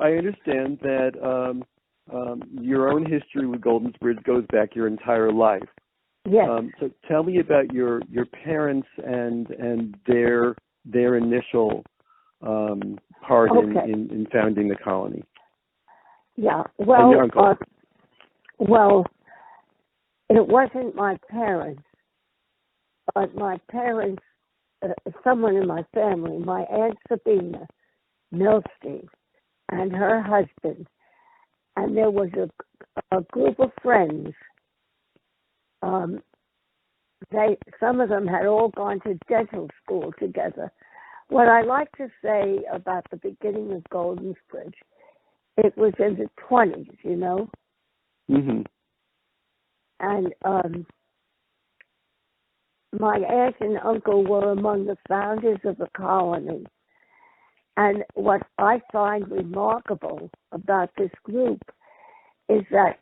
I understand that your own history with Golden's Bridge goes back your entire life. Yes. So tell me about your parents and their initial part in founding the colony. Yeah. Well, and your uncle. Well, it wasn't my parents, but my parents, someone in my family, my Aunt Sabina Milstein and her husband, and there was a group of friends. Some of them had all gone to dental school together. What I like to say about the beginning of Golden's Bridge, it was in the 20s, you know? Mm-hmm. And my aunt and uncle were among the founders of the colony. And what I find remarkable about this group is that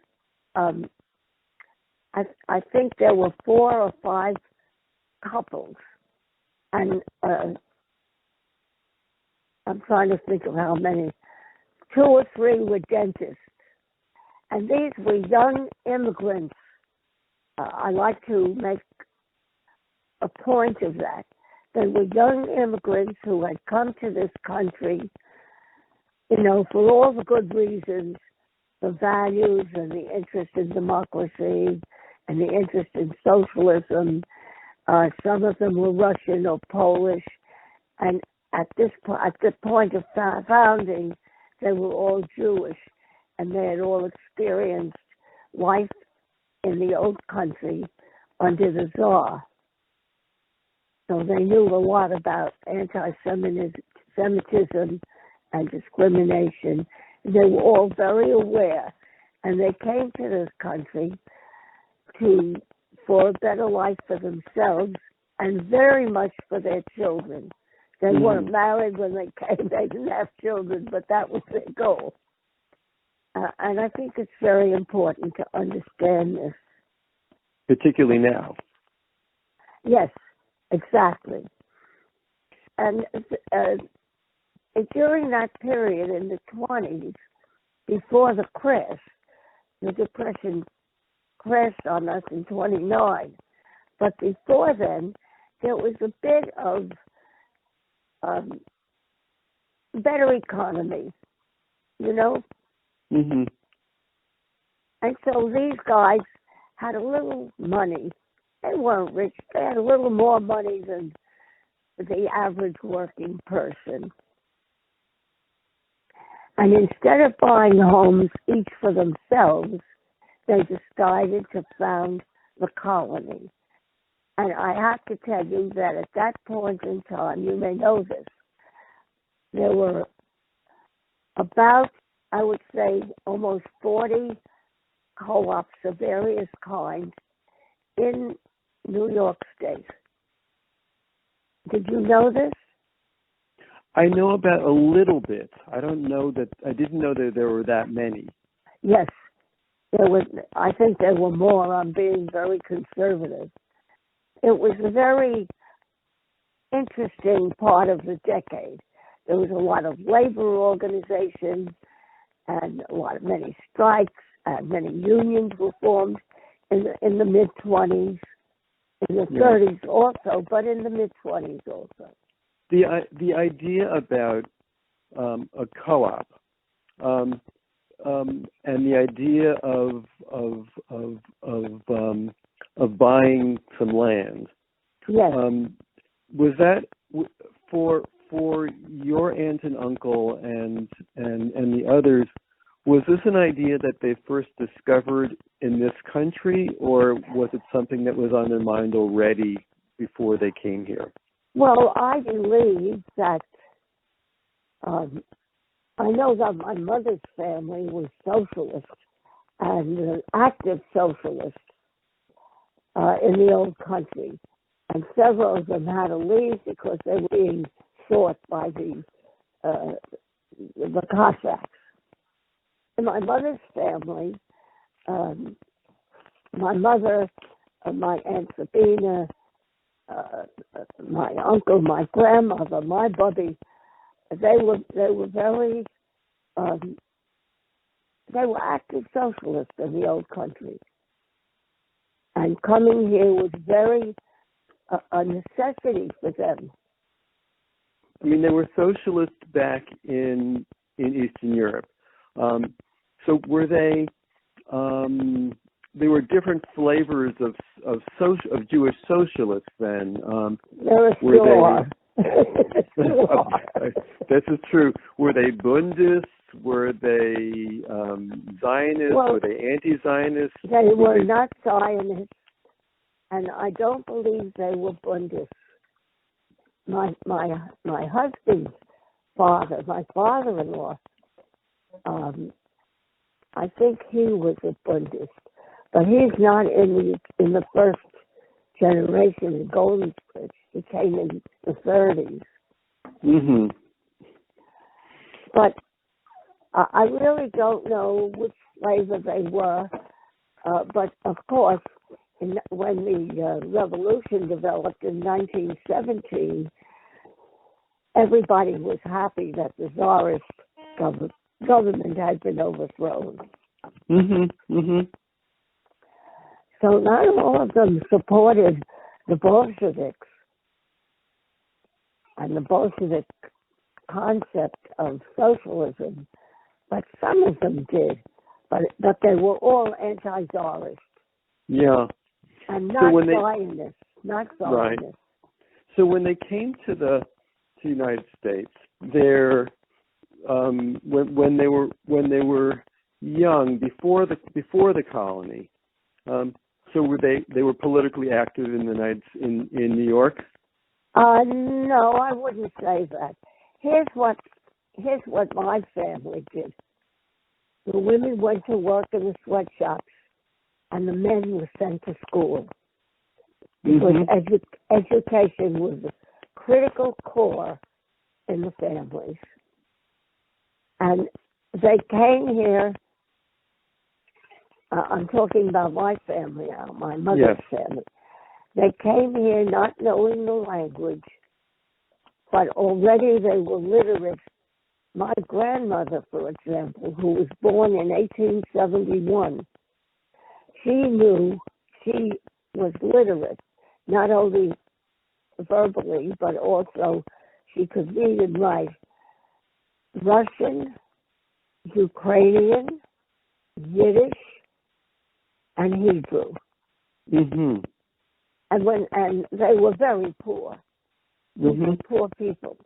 I think there were 4 or 5 couples, and I'm trying to think of how many. 2 or 3 were dentists, and these were young immigrants. I like to make a point of that. They were young immigrants who had come to this country, you know, for all the good reasons, the values and the interest in democracy and the interest in socialism. Some of them were Russian or Polish, and at the point of founding, they were all Jewish, and they had all experienced life in the old country under the Tsar. So they knew a lot about anti-Semitism and discrimination. They were all very aware, and they came to this country for a better life for themselves and very much for their children. They weren't married when they came. They didn't have children, but that was their goal. And I think it's very important to understand this. Particularly now. Yes, exactly. And during that period in the 20s, before the crash, the Depression crashed on us in 29. But before then, there was a bit of better economy, you know? Mm-hmm. And so these guys had a little money. They weren't rich. They had a little more money than the average working person. And instead of buying homes each for themselves, they decided to found the colony. And I have to tell you that at that point in time, you may know this, there were about, I would say, almost 40 co-ops of various kinds in New York State. Did you know this? I know about a little bit. I didn't know that there were that many. Yes. I think there were more. I'm being very conservative. It was a very interesting part of the decade. There was a lot of labor organization and many strikes, and many unions were formed in the mid-20s, in the 30s also, but in the mid-20s also. The idea about a co-op and the idea of buying some land. Yes. Was that for your aunt and uncle and the others? Was this an idea that they first discovered in this country, or was it something that was on their mind already before they came here? Well, I believe that I know that my mother's family was socialist and active socialist in the old country. And several of them had to leave because they were being sought by the Cossacks. In my mother's family, my mother, my Aunt Sabina, my uncle, my grandmother, my buddy, they were very they were active socialists in the old country. And coming here was very a necessity for them. I mean, they were socialists back in Eastern Europe. So were they? They were different flavors of Jewish socialists. Then There were This is true. Were they Bundists? Were they Zionists? Well, were they anti-Zionists? They were not Zionists, and I don't believe they were Bundists. My husband's father, my father-in-law, I think he was a Bundist, but he's not in the first generation of Golden Bridge. He came in the 30s. Mm-hmm. But I really don't know which flavor they were. But of course, when the revolution developed in 1917, everybody was happy that the Tsarist government had been overthrown. Mm-hmm. Mm-hmm. So not all of them supported the Bolsheviks and the Bolshevik concept of socialism, but some of them did. But they were all anti-Tsarist. Yeah. And not Zionists. Right. So when they came to the United States, when they were young, before the colony, so they were politically active in New York? No, I wouldn't say that. Here's what my family did. The women went to work in the sweatshops, and the men were sent to school. Because education was a critical core in the families. And they came here, I'm talking about my family now, my mother's family. They came here not knowing the language, but already they were literate. My grandmother, for example, who was born in 1871, she was literate, not only verbally, but also she could read and write Russian, Ukrainian, Yiddish, and Hebrew. Mm-hmm. And they were very poor. These were poor people.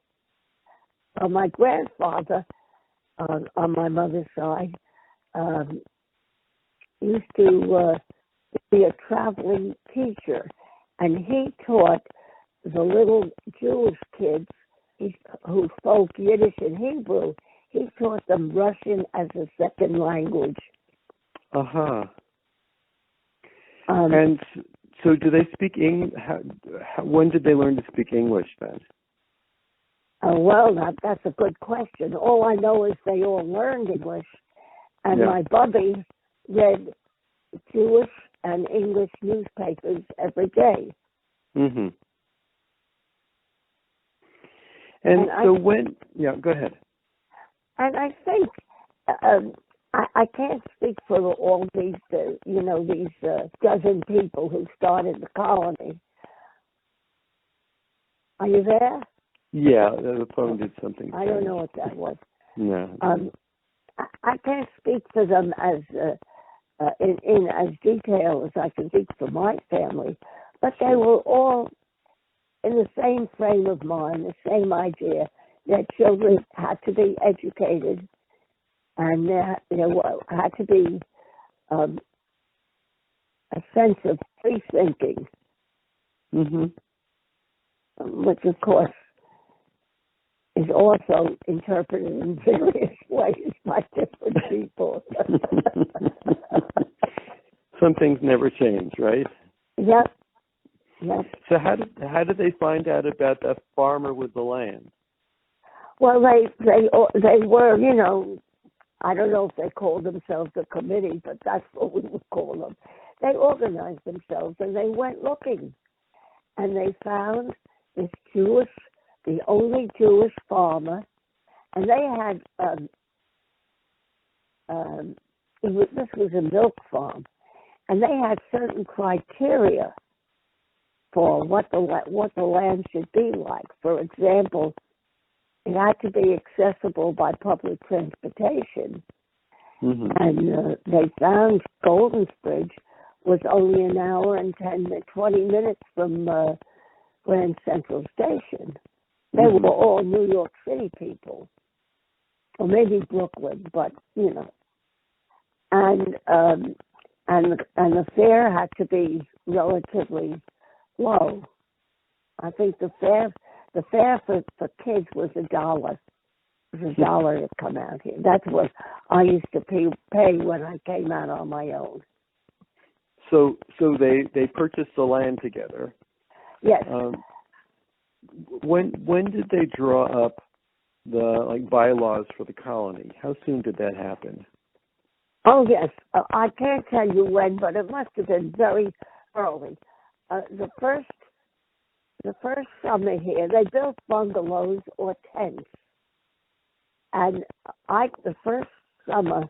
My grandfather, on my mother's side, used to be a traveling teacher, and he taught the little Jewish kids who spoke Yiddish and Hebrew. He taught them Russian as a second language. Uh-huh. And so do they speak English? When did they learn to speak English then? Well, that's a good question. All I know is they all learned English, and my bubby read Jewish and English newspapers every day. Mm-hmm. And so go ahead. And I think I can't speak for all these, these dozen people who started the colony. Are you there? Yeah, the phone did something. I don't know what that was. No. I can't speak for them as in as detail as I can speak for my family, but they were all in the same frame of mind, the same idea that children had to be educated, and there had to be a sense of free thinking, which of course is also interpreted in various ways by different people. Some things never change, right? Yep. So how did they find out about that farmer with the land? Well, they were, I don't know if they called themselves a committee, but that's what we would call them. They organized themselves and they went looking, and they found this the only Jewish farmer, and they had this was a milk farm, and they had certain criteria for what the land should be like. For example, it had to be accessible by public transportation, and they found Goldensbridge was only an hour and 20 minutes from Grand Central Station. They were all New York City people, or maybe Brooklyn, but you know. And the fare had to be relatively low. I think the fare for kids was $1. It was $1 to come out here. That's what I used to pay when I came out on my own. So they purchased the land together. Yes. When did they draw up the bylaws for the colony? How soon did that happen? Oh yes, I can't tell you when, but it must have been very early. The first summer here, they built bungalows or tents, and the first summer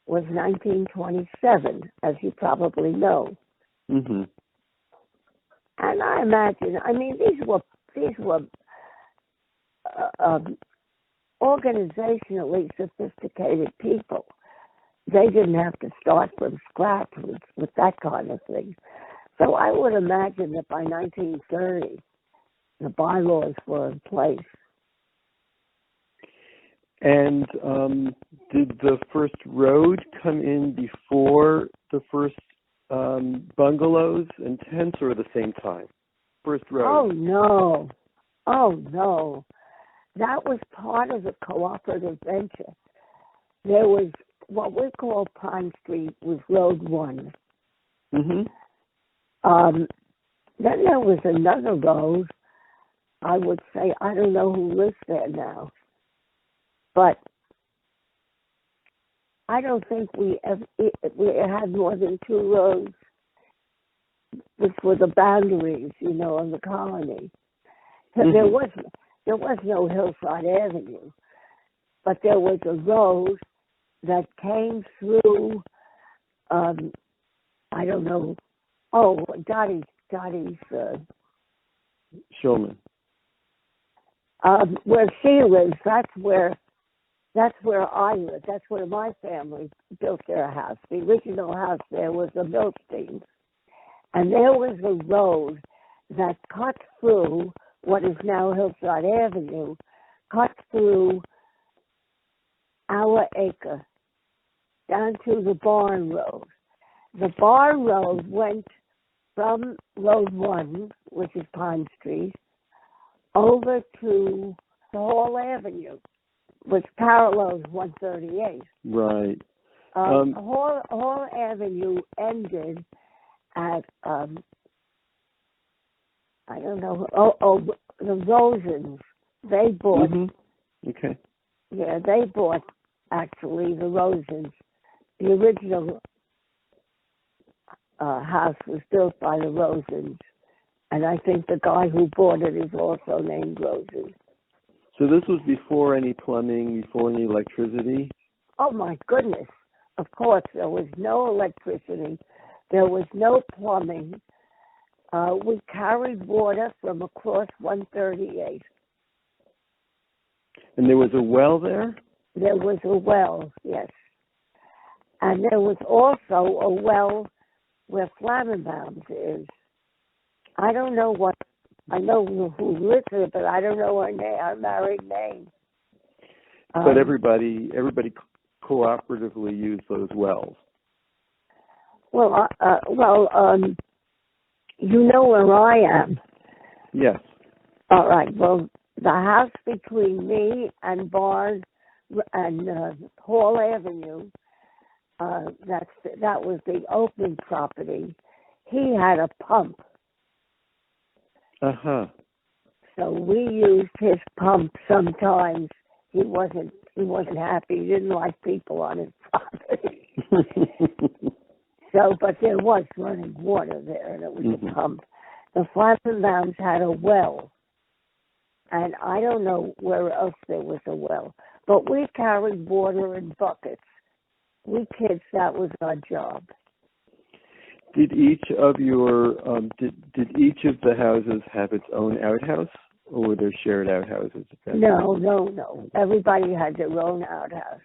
was 1927, as you probably know. Mm-hmm. And I imagine, these were organizationally sophisticated people. They didn't have to start from scratch with that kind of thing. So I would imagine that by 1930, the bylaws were in place. And did the first road come in before the first bungalows and tents, or at the same time? First road. Oh no. That was part of the cooperative venture. There was what we call Pine Street was Road 1. Mm-hmm. Then there was another road. I would say, I don't know who lives there now, but I don't think we had more than 2 roads, which were the boundaries, of the colony. Mm-hmm. There was no Hillside Avenue, but there was a road that came through, I don't know, Dottie's Shulman. Where she lives, that's where I live. That's where my family built their house. The original house there was the Milsteins. And there was a road that cut through what is now Hillside Avenue, cut through our acre down to the Barn Road. The Barn Road went from Road 1, which is Pine Street, over to the Hall Avenue, which parallels 138. Right. Hall Avenue ended at, I don't know, the Rosens. They bought. Mm-hmm. Okay. Yeah, they bought, actually, the Rosens. The original house was built by the Rosens, and I think the guy who bought it is also named Rosen. So this was before any plumbing, before any electricity? Oh, my goodness. Of course, there was no electricity. There was no plumbing. We carried water from across 138. And there was a well there? There was a well, yes. And there was also a well where Flammenbaum's is. I don't know I know who lives there, but I don't know her married name. But everybody cooperatively used those wells. Well, you know where I am. Yes. All right. Well, the house between me and Barn and Hall Avenue, that was the open property. He had a pump. Uh-huh. So we used his pump sometimes. He wasn't happy. He didn't like people on his property. But there was running water there, and it was a pump. The Flassenbaums had a well, and I don't know where else there was a well. But we carried water in buckets we kids, that was our job. Did each of your did each of the houses have its own outhouse, or were there shared outhouses? No. Everybody had their own outhouse.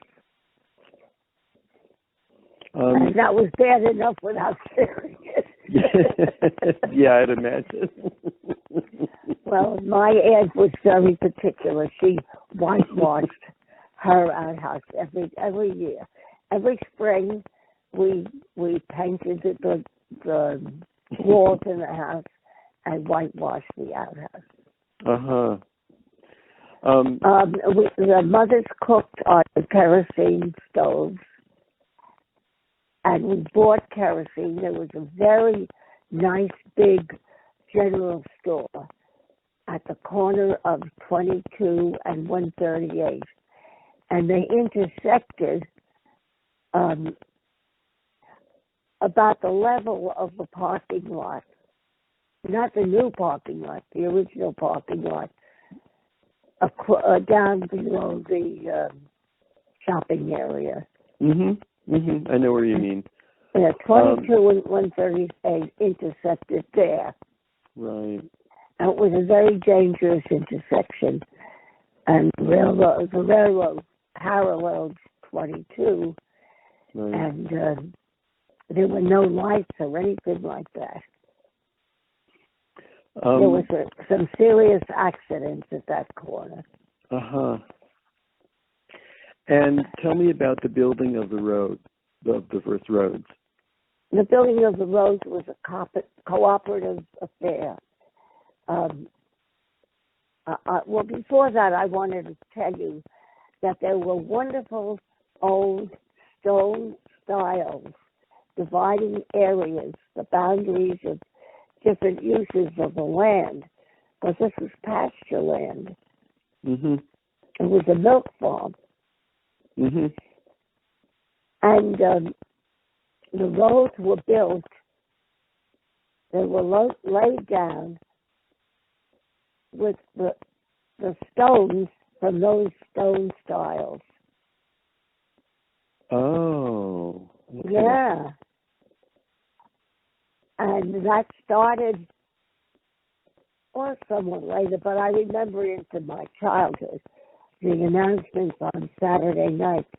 And that was bad enough without sharing it. Yeah, I'd imagine. Well, my aunt was very particular. She whitewashed her outhouse every year. Every spring, we painted the walls in the house and whitewashed the outhouse. The mothers cooked on the kerosene stoves, and we bought kerosene. There was a very nice big general store at the corner of 22 and 138, and they intersected about the level of the parking lot, not the new parking lot, the original parking lot, down below the shopping area. I know where you mean. Yeah, 22 and 138 intersected there. Right. And it was a very dangerous intersection. And the railroad paralleled 22. Right. And there were no lights or anything like that. There was some serious accidents at that corner. And tell me about the building of the road, of the first roads. The building of the roads was a cooperative affair. Well, before that, I wanted to tell you that there were wonderful old stone stiles dividing areas, the boundaries of different uses of the land, because this was pasture land. It was a milk farm. And the roads were built, they were laid down with the stones from those stone stiles. Oh. Okay. Yeah. And that started, or somewhat later, but I remember into my childhood, the announcements on Saturday nights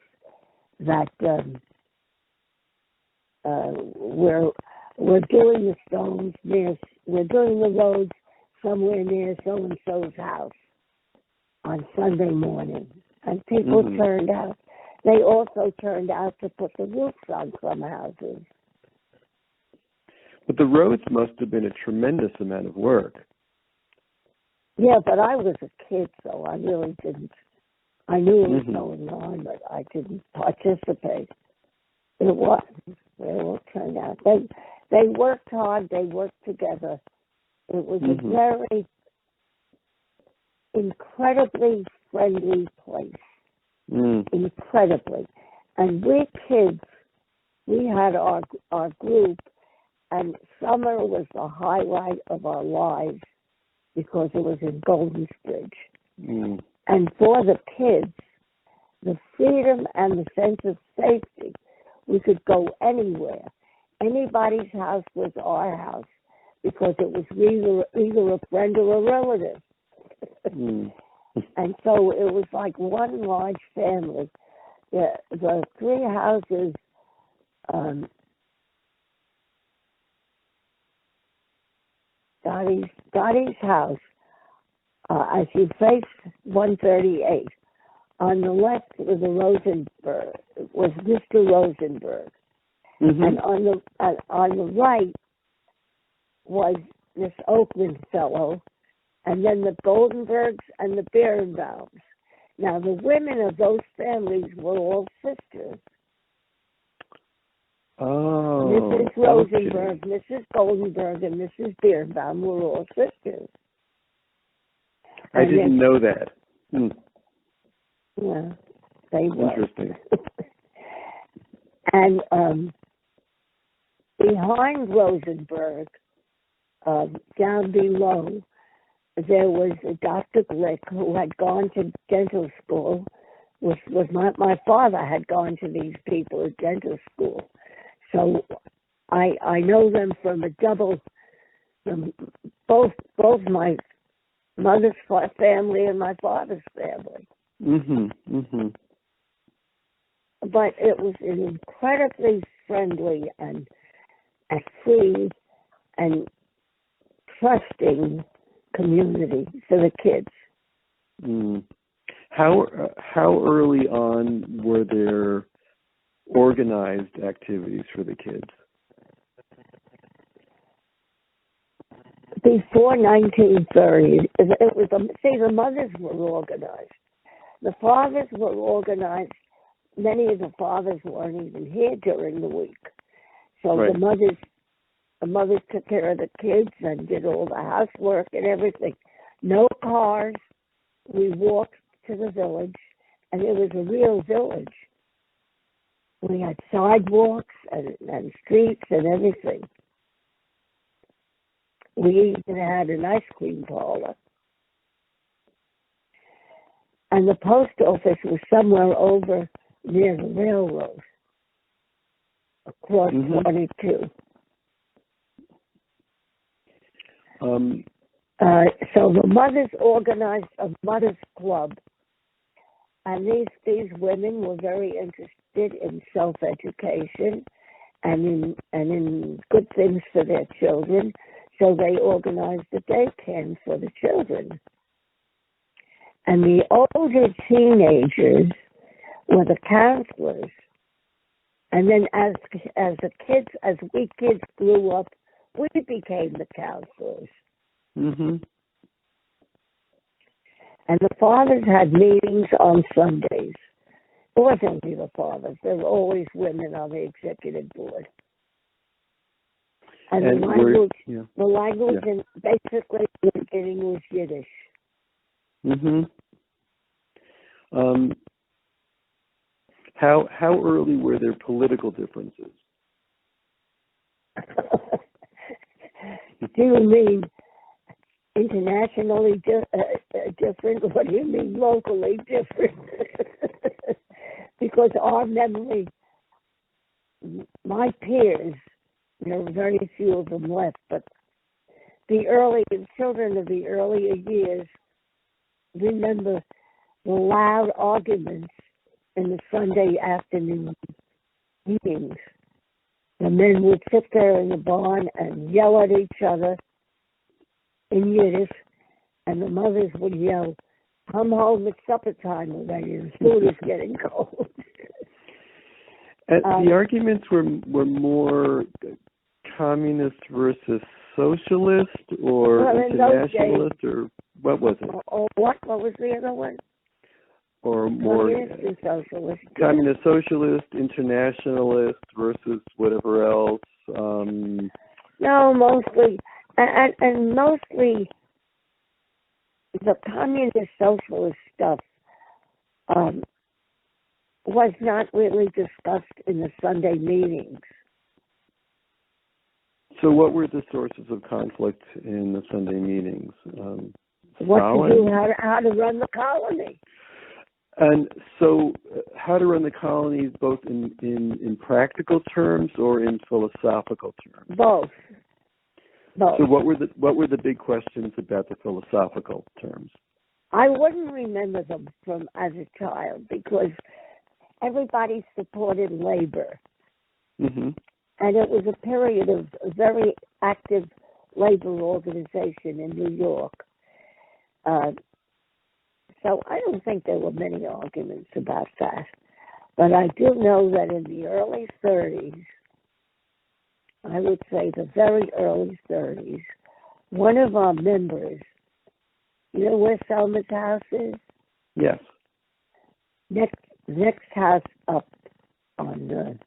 that we're doing the stones we're doing the roads somewhere near so-and-so's house on Sunday morning. And people turned out. They also turned out to put the roofs on some houses. But the roads must have been a tremendous amount of work. Yeah, but I was a kid, so I really didn't. I knew it was going on, but I didn't participate. It was. They all turned out. They worked hard. They worked together. It was a very incredibly friendly place. Incredibly. And we kids, we had our group, and summer was the highlight of our lives because it was in Golden Bridge. And for the kids, the freedom and the sense of safety, we could go anywhere. Anybody's house was our house because it was either a friend or a relative. And so it was like one large family. The three houses, Dottie's house, as you face 138, on the left was Mr. Rosenberg, and on the right was this Oakland fellow, and then the Goldenbergs and the Berenbaums. Now, the women of those families were all sisters. Oh. Mrs. Rosenberg, Mrs. Goldenberg, and Mrs. Berenbaum were all sisters. I didn't know that. Yeah, they were. Interesting. And behind Rosenberg, down below, there was Dr. Glick, who had gone to dental school was my father had gone to these people at dental school, so I know them from both my mother's family and my father's family. But it was an incredibly friendly and free and trusting community for the kids. How early on were there organized activities for the kids? Before 1930, it was the mothers were organized. The fathers were organized. Many of the fathers weren't even here during the week, so right. the mothers took care of the kids and did all the housework and everything. No cars. We walked to the village, and it was a real village. We had sidewalks and streets and everything. We even had an ice cream parlor. And the post office was somewhere over near the railroad, across 22. So the mothers organized a mothers club, and these women were very interested in self-education and in good things for their children. So they organized a day camp for the children. And the older teenagers were the counselors. And then as we kids grew up, we became the counselors. And the fathers had meetings on Sundays. It wasn't only the fathers. There were always women on the executive board. And the language in, basically in the beginning was Yiddish. How early were there political differences? Do you mean internationally different? What do you mean locally different? Because our memory, my peers, there were very few of them left, but the children of the earlier years remember the loud arguments in the Sunday afternoon meetings. The men would sit there in the barn and yell at each other in Yiddish, and the mothers would yell, "Come home, it's supper time already, the food is getting cold." The arguments were more communist versus socialist, or internationalist, or what was it? Or what was the other one? Or more communist and socialist. Communist, socialist, internationalist versus whatever else. No, mostly, and mostly the communist socialist stuff was not really discussed in the Sunday meetings. So what were the sources of conflict in the Sunday meetings? What to do, how to run the colony. And so how to run the colonies both in practical terms or in philosophical terms? Both. So what were the big questions about the philosophical terms? I wouldn't remember them from as a child because everybody supported labor. And it was a period of very active labor organization in New York. So I don't think there were many arguments about that. But I do know that in the early 30s, I would say the very early 30s, one of our members, you know where Selma's house is? Yes. Next house up on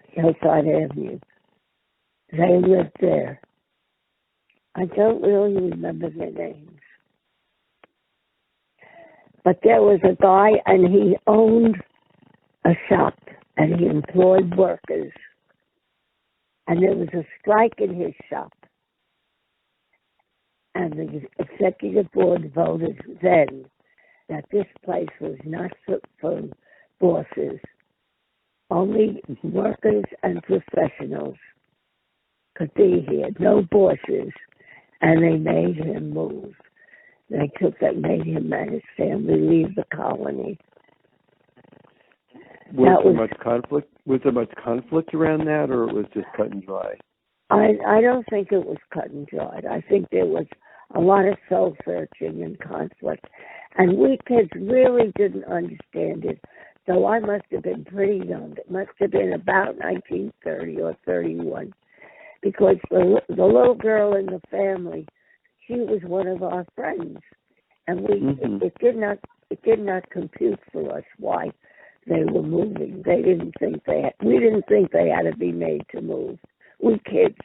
Hillside Avenue. They lived there. I don't really remember their names. But there was a guy, and he owned a shop, and he employed workers. And there was a strike in his shop. And the executive board voted then that this place was not for bosses. Only workers and professionals could be here, no bosses. And they made him move. They made him and his family leave the colony. Was there much conflict around that, or it was just cut and dry? I don't think it was cut and dried. I think there was a lot of soul searching and conflict. And we kids really didn't understand it, though I must have been pretty young. It must have been about 1930 or 31, because the little girl in the family, she was one of our friends, and it did not compute for us why they were moving. We didn't think they had to be made to move. We kids.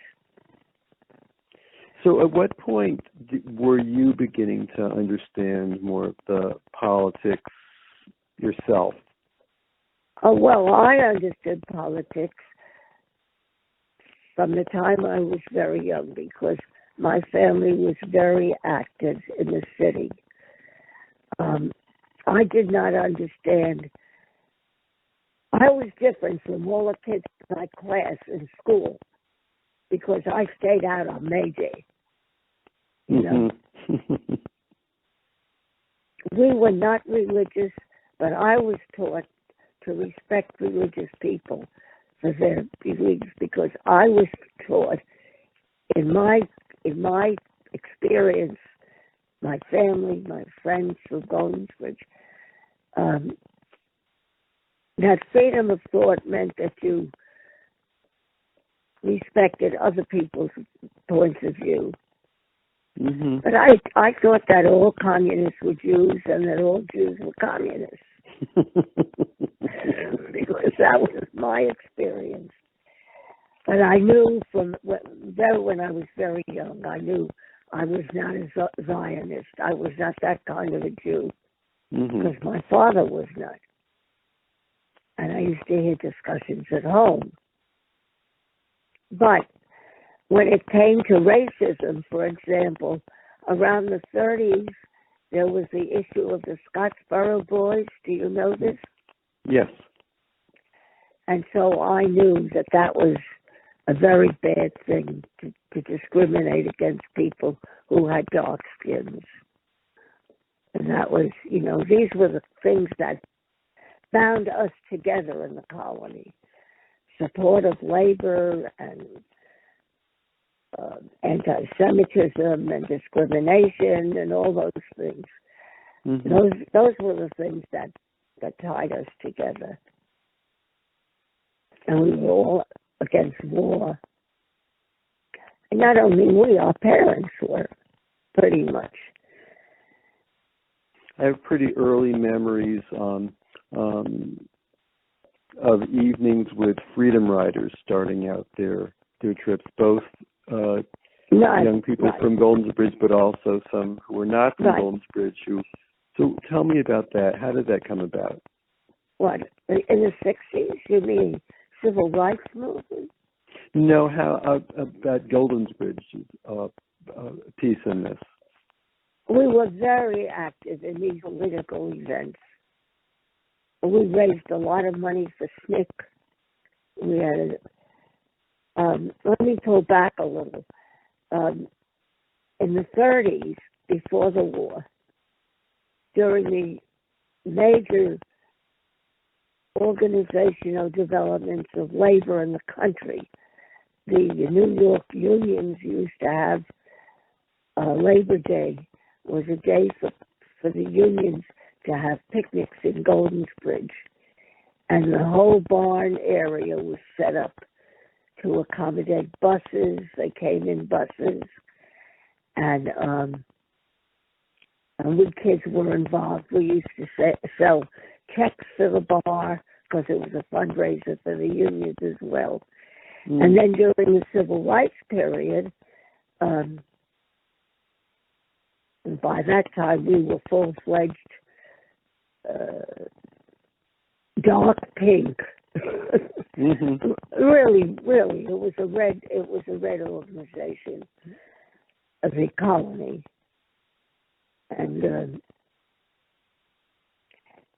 So at what point were you beginning to understand more of the politics yourself? Oh, well, I understood politics from the time I was very young, because my family was very active in the city. I did not understand. I was different from all the kids in my class in school, because I stayed out on May Day. You know, we were not religious, but I was taught to respect religious people for their beliefs, because I was taught in my experience, my family, my friends from Goldsbridge, that freedom of thought meant that you respected other people's points of view. But I thought that all communists were Jews and that all Jews were communists. Because that was my experience. But I knew when I was very young, I knew I was not a Zionist. I was not that kind of a Jew, because my father was not. And I used to hear discussions at home. But when it came to racism, for example, around the 30s, there was the issue of the Scottsboro Boys. Do you know this? Yes. And so I knew that was a very bad thing to discriminate against people who had dark skins. And that was, these were the things that bound us together in the colony. Support of labor and anti-Semitism and discrimination and all those things. Those were the things that tied us together. And we were all against war. And not only we, our parents were, pretty much. I have pretty early memories of evenings with Freedom Riders starting out their trips, both young people from Goldsbridge, but also some who were not from Goldsbridge. So tell me about that. How did that come about? What, in the 60s? You mean civil rights movement? No, how about Goldsbridge's piece in this? We were very active in these political events. We raised a lot of money for SNCC. We had, let me pull back a little. In the 30s, before the war, during the major organizational developments of labor in the country, the New York unions used to have Labor Day was a day for the unions to have picnics in Goldsbridge. And the whole barn area was set up to accommodate buses. They came in buses. And we kids were involved. We used to sell checks for the bar because it was a fundraiser for the unions as well. And then during the civil rights period, and by that time we were full-fledged dark pink. Really, it was a red organization of the colony. And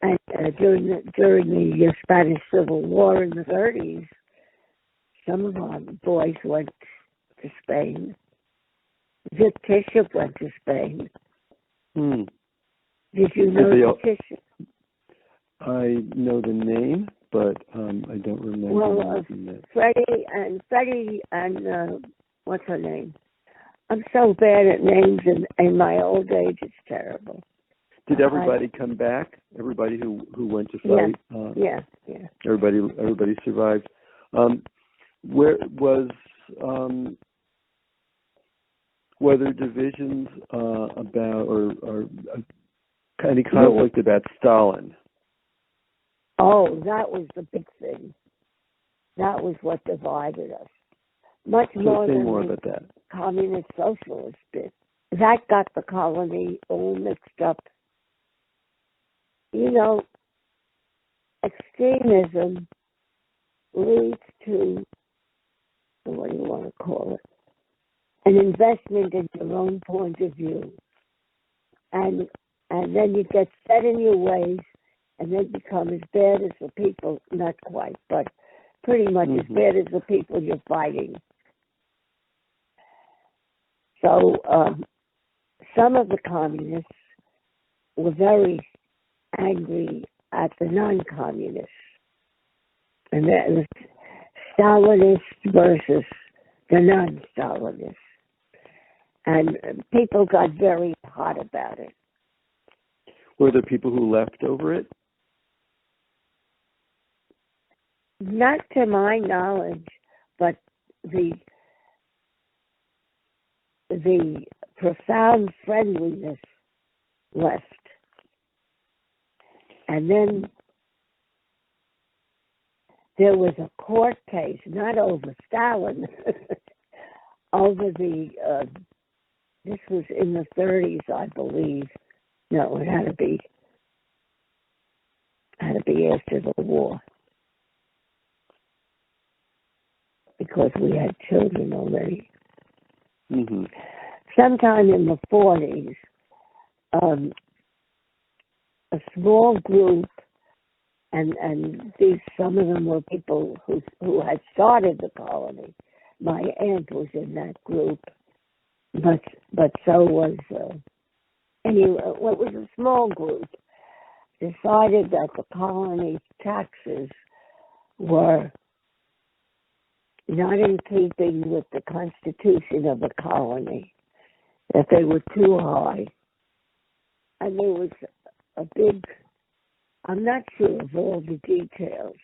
And during the Spanish Civil War in the 30s, some of our boys went to Spain. Vic Bishop went to Spain. Did you know Vic Bishop? I know the name, but I don't remember. Well, Freddie and what's her name? I'm so bad at names in my old age, it's terrible. Did everybody come back? Everybody who went to fight? Yeah. Everybody survived. Where was were there divisions about or any conflict about Stalin? Oh, that was the big thing. That was what divided us. Much more than about that. Communist socialist bit. That got the colony all mixed up. You know, extremism leads to, what do you want to call it, an investment in your own point of view. And then you get set in your ways and then become as bad as the people, not quite, but pretty much as bad as the people you're fighting. So some of the communists were very angry at the non-communists. And that was Stalinists versus the non-Stalinists. And people got very hot about it. Were there people who left over it? Not to my knowledge, but the profound friendliness left. And then there was a court case, not over Stalin, over this was in the 30s, I believe. No, it had to be after the war. Because we had children already. Sometime in the 40s, a small group, and some of them were people who had started the colony. My aunt was in that group, but so was anyway. Well, it was a small group. Decided that the colony taxes were not in keeping with the constitution of the colony, that they were too high. And there was a big, I'm not sure of all the details,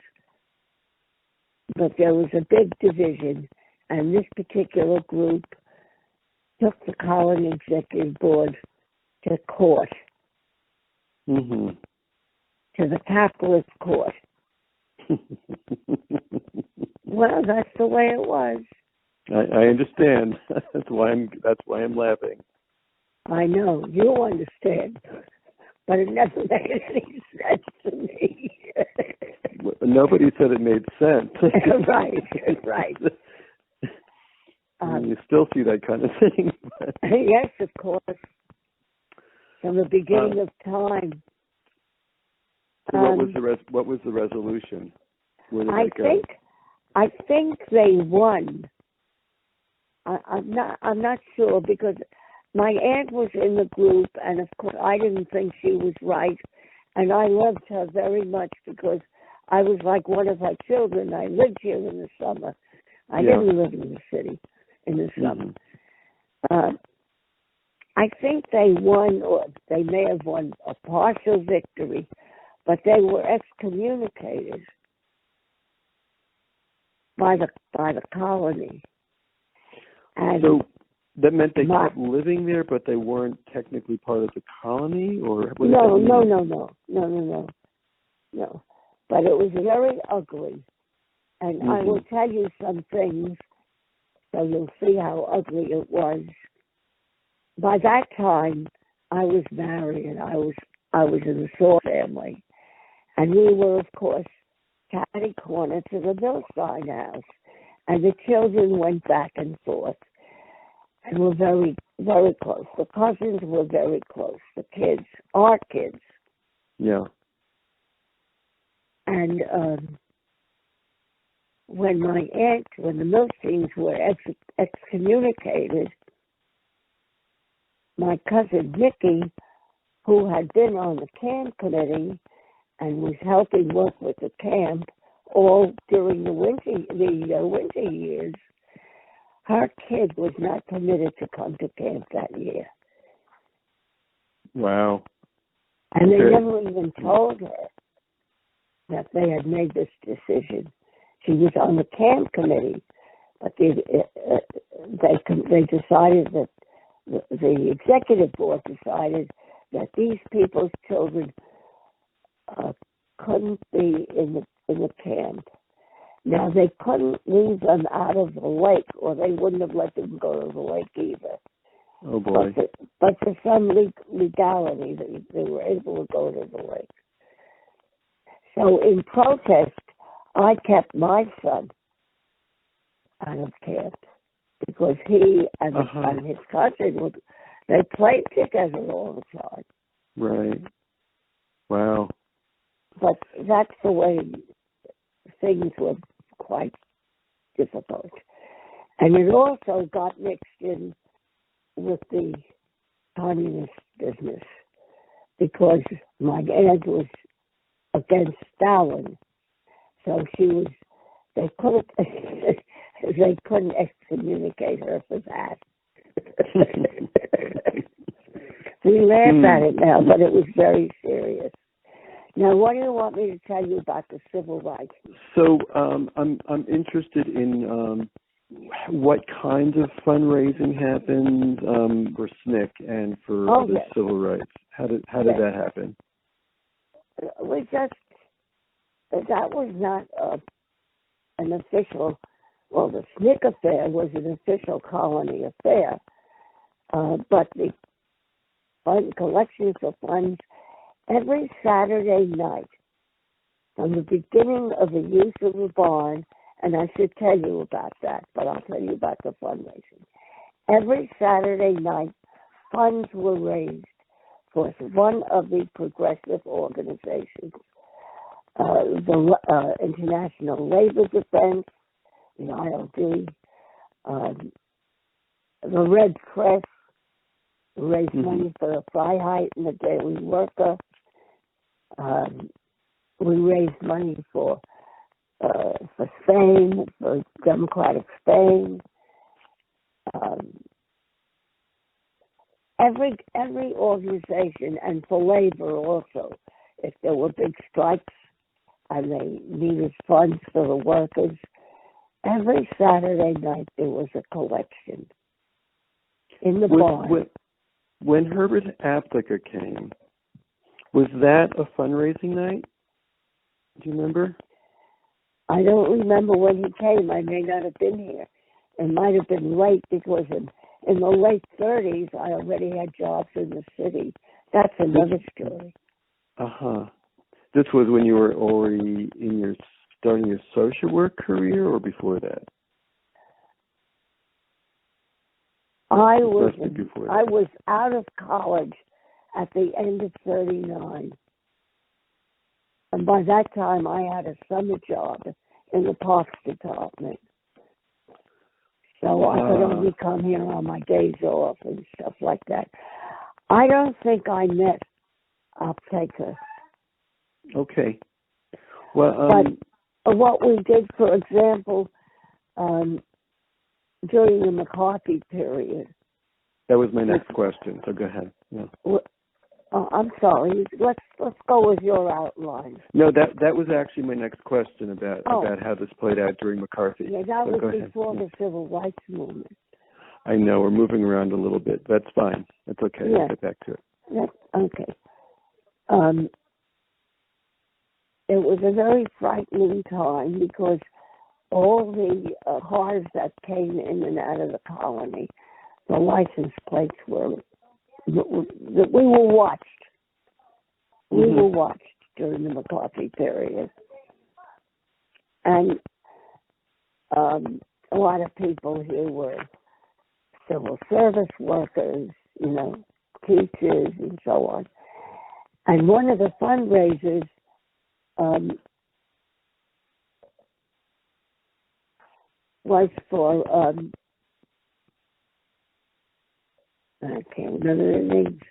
but there was a big division, and this particular group took the colony executive board to court, to the capitalist court. Well, that's the way it was. I understand. That's why I'm laughing. I know you understand, but it never made any sense to me. Nobody said it made sense. Right. You still see that kind of thing. Yes, of course. From the beginning of time. So what was the resolution? Where did it go? I think they won. I'm not sure, because my aunt was in the group, and of course I didn't think she was right, and I loved her very much because I was like one of her children. I lived here in the summer. I didn't live in the city in the summer. I think they won, or they may have won a partial victory, but they were excommunicated by the colony. And so that meant they kept living there, but they weren't technically part of the colony, or no. But it was very ugly, and I will tell you some things, so you'll see how ugly it was. By that time, I was married, and I was in the Saul family, and we were, of course, catty corner to the Millside house, and the children went back and forth, and were very, very close. The cousins were very close. The kids, our kids. Yeah. And when the Milsteins were excommunicated, my cousin Nicky, who had been on the camp committee and was helping work with the camp all during the winter years, her kid was not permitted to come to camp that year. Wow. And they never even told her that they had made this decision. She was on the camp committee, but they decided that the executive board decided that these people's children couldn't be in the camp. Now, they couldn't leave them out of the lake, or they wouldn't have let them go to the lake either. Oh, boy. But for some legality, they were able to go to the lake. So in protest, I kept my son out of camp because he and his cousin, they played together all the time. Right. Wow. But that's the way things were quite difficult. And it also got mixed in with the communist business because my aunt was against Stalin. So they couldn't excommunicate her for that. We laugh at it now, but it was very serious. Now, what do you want me to tell you about the civil rights? So I'm interested in what kinds of fundraising happened for SNCC and for the civil rights. How did that happen? That was not an official. Well, the SNCC affair was an official colony affair, but the collections of funds every Saturday night, from the beginning of the use of the barn, and I should tell you about that, but I'll tell you about the fundraising. Every Saturday night, funds were raised for one of the progressive organizations, the International Labor Defense, the ILD, the Red Cross, raised money for the Freiheit and the Daily Worker. We raised money for Spain, for Democratic Spain. Every organization, and for labor also, if there were big strikes and they needed funds for the workers, every Saturday night there was a collection in the barn. When Herbert Aptheker came, was that a fundraising night? Do you remember? I don't remember when he came. I may not have been here. It might have been late because in the late 30s, I already had jobs in the city. That's another story. This was when you were already starting your social work career, or before that? I was out of college at the end of 39. And by that time, I had a summer job in the parks department. So I could only come here on my days off and stuff like that. I don't think I met Aptheker. Okay. Well, but what we did, for example, during the McCarthy period. That was my next question, so go ahead. Yeah. I'm sorry. Let's go with your outline. No, that was actually my next question about how this played out during McCarthy. Yeah, that was before the civil rights movement. I know, we're moving around a little bit. That's fine. That's okay. Yeah. We'll get back to it. Okay. It was a very frightening time because all the cars that came in and out of the colony, the license plates we were watched. We were watched during the McCarthy period. And a lot of people here were civil service workers, teachers and so on. And one of the fundraisers was for, I can't remember the names,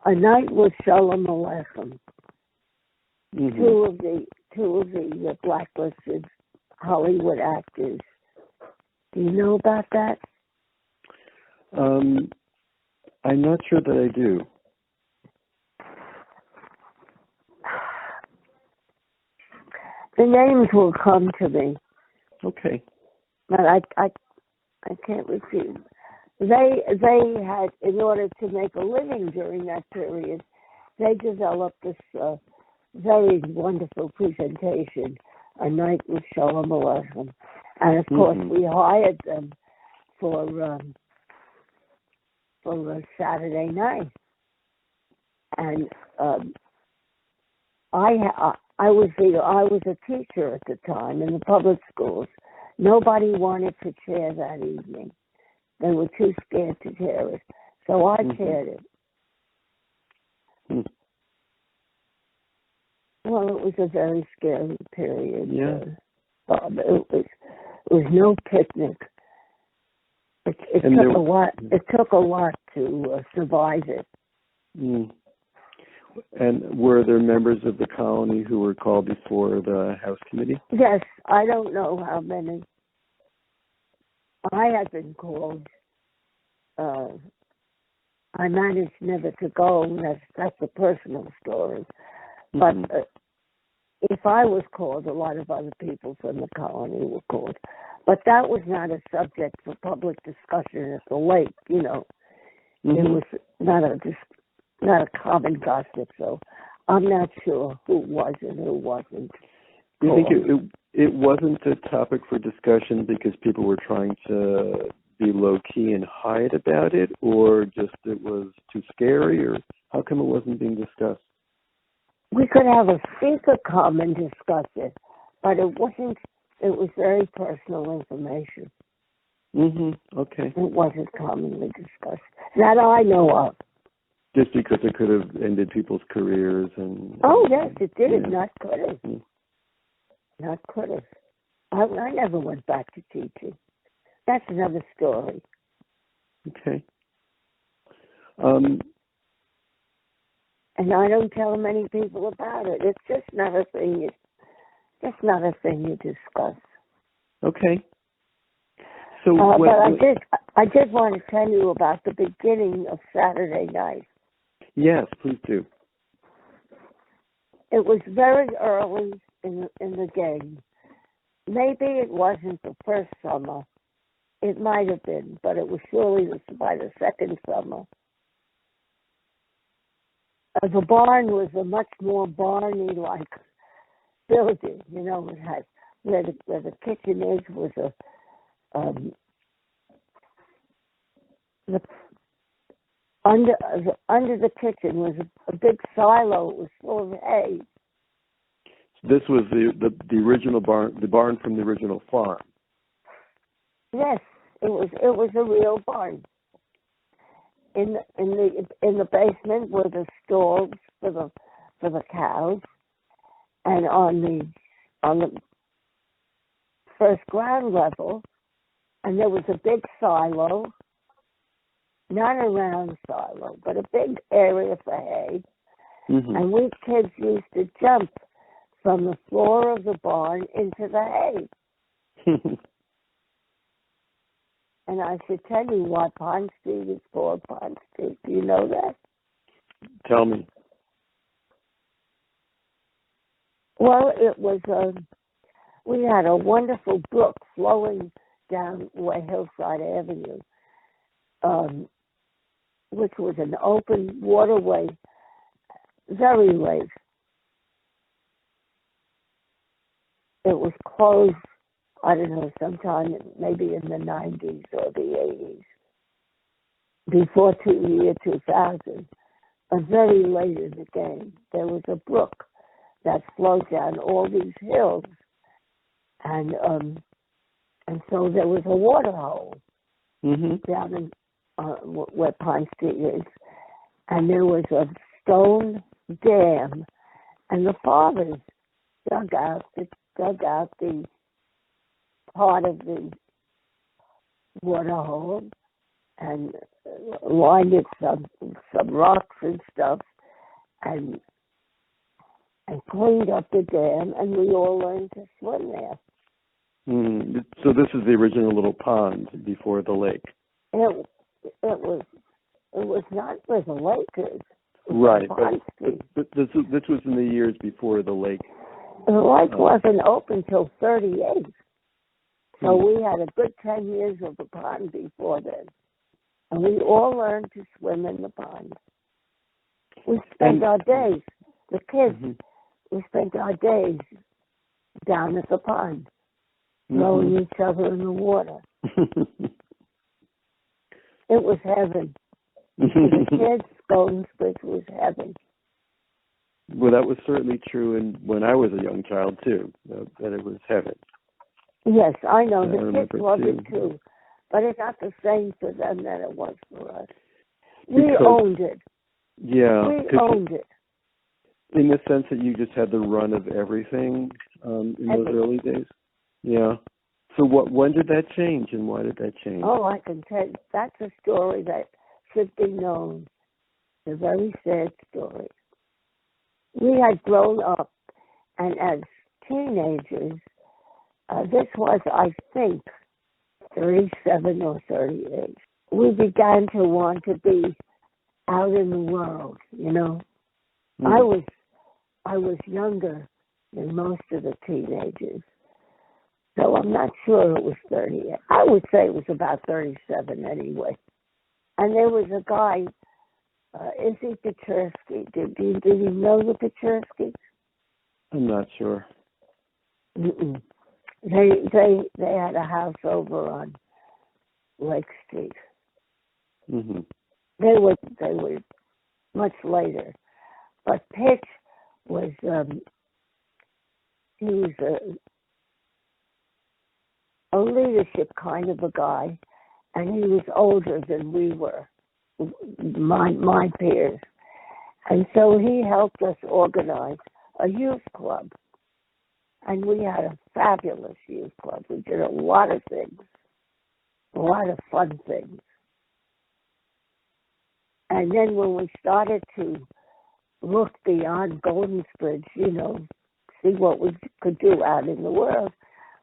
A Night with Shalom Aleichem. Mm-hmm. Two of the blacklisted Hollywood actors. Do you know about that? I'm not sure that I do. The names will come to me. Okay. But I can't repeat. They had, in order to make a living during that period, they developed this very wonderful presentation, A Night with Shalom Aleichem. And of course, we hired them for a Saturday night. And I was a teacher at the time in the public schools. Nobody wanted to chair that evening. They were too scared to chair it. So I chaired it. Well, it was a very scary period. Yeah. It was no picnic. It took a lot. It took a lot to survive it. Mm. And were there members of the colony who were called before the House Committee? Yes, I don't know how many. I had been called. I managed never to go. That's a personal story. But if I was called, a lot of other people from the colony were called. But that was not a subject for public discussion at the lake. You know, it was not a common gossip. So I'm not sure who was and who wasn't. Do you think it wasn't a topic for discussion because people were trying to be low-key and hide about it, or just it was too scary, or how come it wasn't being discussed? We could have a speaker come and discuss it, but it wasn't. It was very personal information. Okay. It wasn't commonly discussed that I know of. Just because it could have ended people's careers and. Oh yes, it did. Yeah. Not could have. Not could have. I never went back to teaching. That's another story. Okay. And I don't tell many people about it. It's just not a thing. It's not a thing you discuss. Okay. So, I did want to tell you about the beginning of Saturday night. Yes, please do. It was very early in the game. Maybe it wasn't the first summer. It might have been, but it was surely by the second summer. The barn was a much more barny-like building. You know, it had where the kitchen is was under the kitchen was a big silo. It was full of hay. This was the original barn, the barn from the original farm. Yes, it was a real barn. In the basement were the stalls for the cows, and on the first ground level, and there was a big silo, not a round silo, but a big area for hay, and we kids used to jump from the floor of the barn into the hay. And I should tell you why Pond Street is called Pond Street. Do you know that? Tell me. Well, it was, we had a wonderful brook flowing down Hillside Avenue, which was an open waterway, very late. It was closed, I don't know, sometime maybe in the 90s or the 80s, before the year 2000, but very late in the game. There was a brook that flowed down all these hills, and so there was a water hole down in where Pine Street is, and there was a stone dam, and the fathers dug dug out the part of the water hole and lined it some rocks and stuff and cleaned up the dam, and we all learned to swim there. So this is the original little pond before the lake. It was not where the lake is. Right, but this was in the years before the lake. The lake wasn't open till 38. So we had a good 10 years of the pond before then. And we all learned to swim in the pond. We spent our days, the kids, we spent our days down at the pond, throwing each other in the water. It was heaven. For the kids, Golden Spritz was heaven. Well, that was certainly true when I was a young child, too, that it was heaven. Yes, I know. The kids loved it, too. But it's not the same for them that it was for us. We owned it. Yeah. We owned it. In the sense that you just had the run of everything in those early days? Yeah. So when did that change, and why did that change? Oh, I can tell you. That's a story that should be known. It's a very sad story. We had grown up, and as teenagers, this was, I think, 37 or 38. We began to want to be out in the world, you know. I was younger than most of the teenagers, so I'm not sure it was 38. I would say it was about 37 anyway. And there was a guy, Izzy Pechersky. Did you know the Pecherskys? I'm not sure. Mm-mm. They had a house over on Lake Street. Mm-hmm. They were much later, but Pitch was he was a leadership kind of a guy, and he was older than we were, my peers, and so he helped us organize a youth club. And we had a fabulous youth club. We did a lot of things, a lot of fun things. And then when we started to look beyond Golden Spritz, you know, see what we could do out in the world,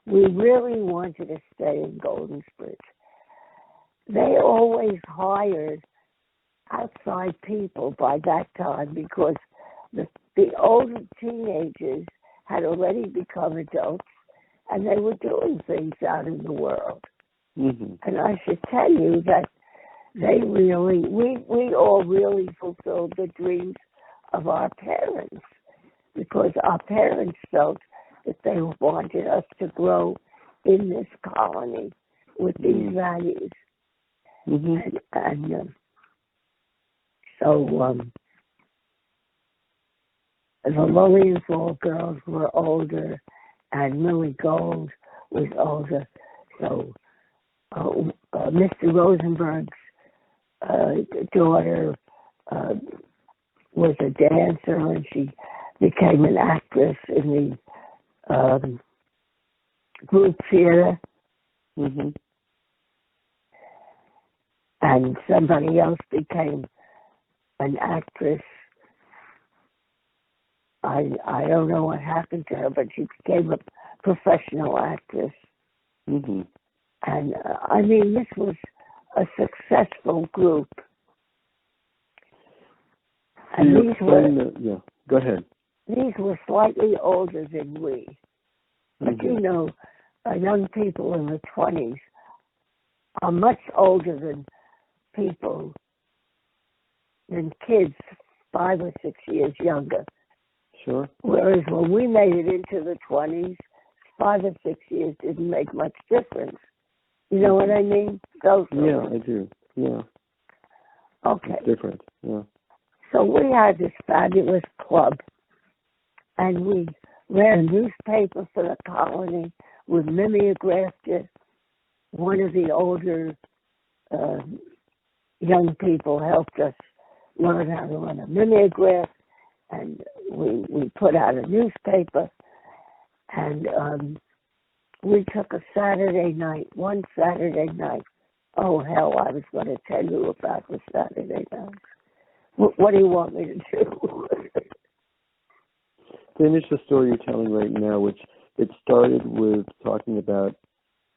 we really wanted to stay in Golden Spritz. They always hired outside people by that time because the older teenagers had already become adults, and they were doing things out in the world. Mm-hmm. And I should tell you that we all really fulfilled the dreams of our parents, because our parents felt that they wanted us to grow in this colony with these values. Mm-hmm. So the Lilienthal girls were older, and Millie Gold was older. So Mr. Rosenberg's daughter was a dancer, and she became an actress in the group theater. Mm-hmm. And somebody else became an actress. I don't know what happened to her, but she became a professional actress. Mm-hmm. And I mean, this was a successful group. And these were go ahead. These were slightly older than we. But you know, young people in the 20s are much older than kids 5 or 6 years younger. Sure. Whereas when we made it into the 20s, 5 or 6 years didn't make much difference. You know what I mean? Yeah, I do. Yeah. Okay. It's different. Yeah. So we had this fabulous club, and we ran a newspaper for the colony with mimeographed it. One of the older young people helped us learn how to run a mimeograph, and we put out a newspaper, And we took a Saturday night, one Saturday night. Oh, hell, I was going to tell you about the Saturday night. What do you want me to do? Finish the story you're telling right now, which it started with talking about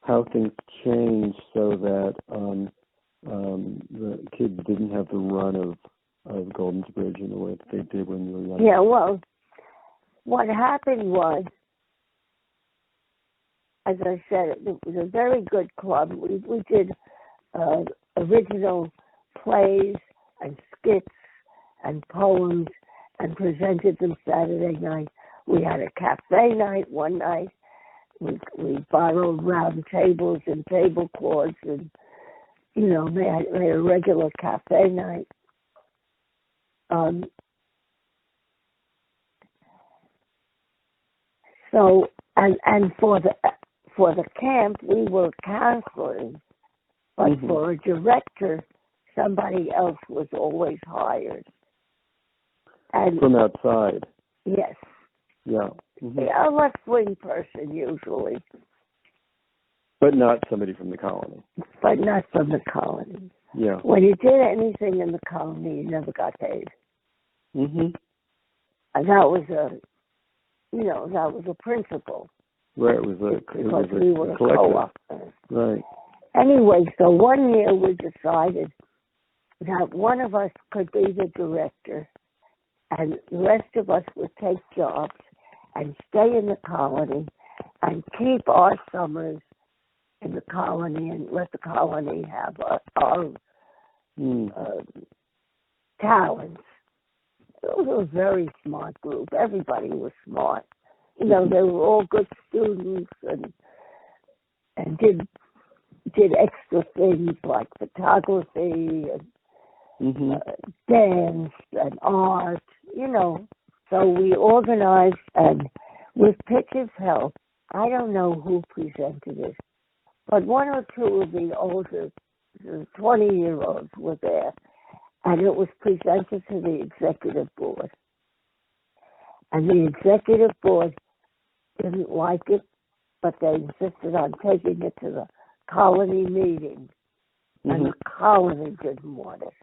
how things changed so that the kids didn't have the run of Golden's Bridge in the way that they did when you were young. Yeah, well, what happened was, as I said, it was a very good club. We did original plays and skits and poems and presented them Saturday night. We had a cafe night one night. We borrowed round tables and tablecloths and, made a regular cafe night. So, and for the camp, we were counselors, but for a director, somebody else was always hired. And from outside. Yes. Yeah. A left-wing person usually. But not somebody from the colony. But not from the colony. Yeah. When you did anything in the colony, you never got paid. And that was a principle. Right, because we were a co-op. Right. Anyway, so one year we decided that one of us could be the director and the rest of us would take jobs and stay in the colony and keep our summers in the colony and let the colony have our talents. It was a very smart group. Everybody was smart. They were all good students and did extra things like photography and dance and art, So we organized, and with Pitch's help, I don't know who presented it, but one or two of the older, the 20-year-olds were there, and it was presented to the executive board. And the executive board didn't like it, but they insisted on taking it to the colony meeting, and the colony didn't want it.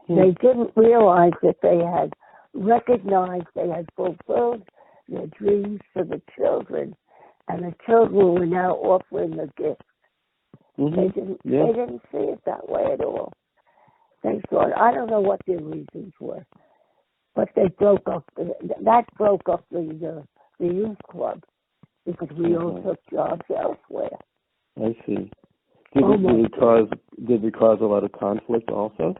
They didn't realize that they had recognized they had fulfilled their dreams for the children, and the children were now offering the gift. They didn't see it that way at all. They thought, I don't know what their reasons were, but they broke up. That broke up the youth club because we all took jobs elsewhere. I see. Did it cause a lot of conflict also?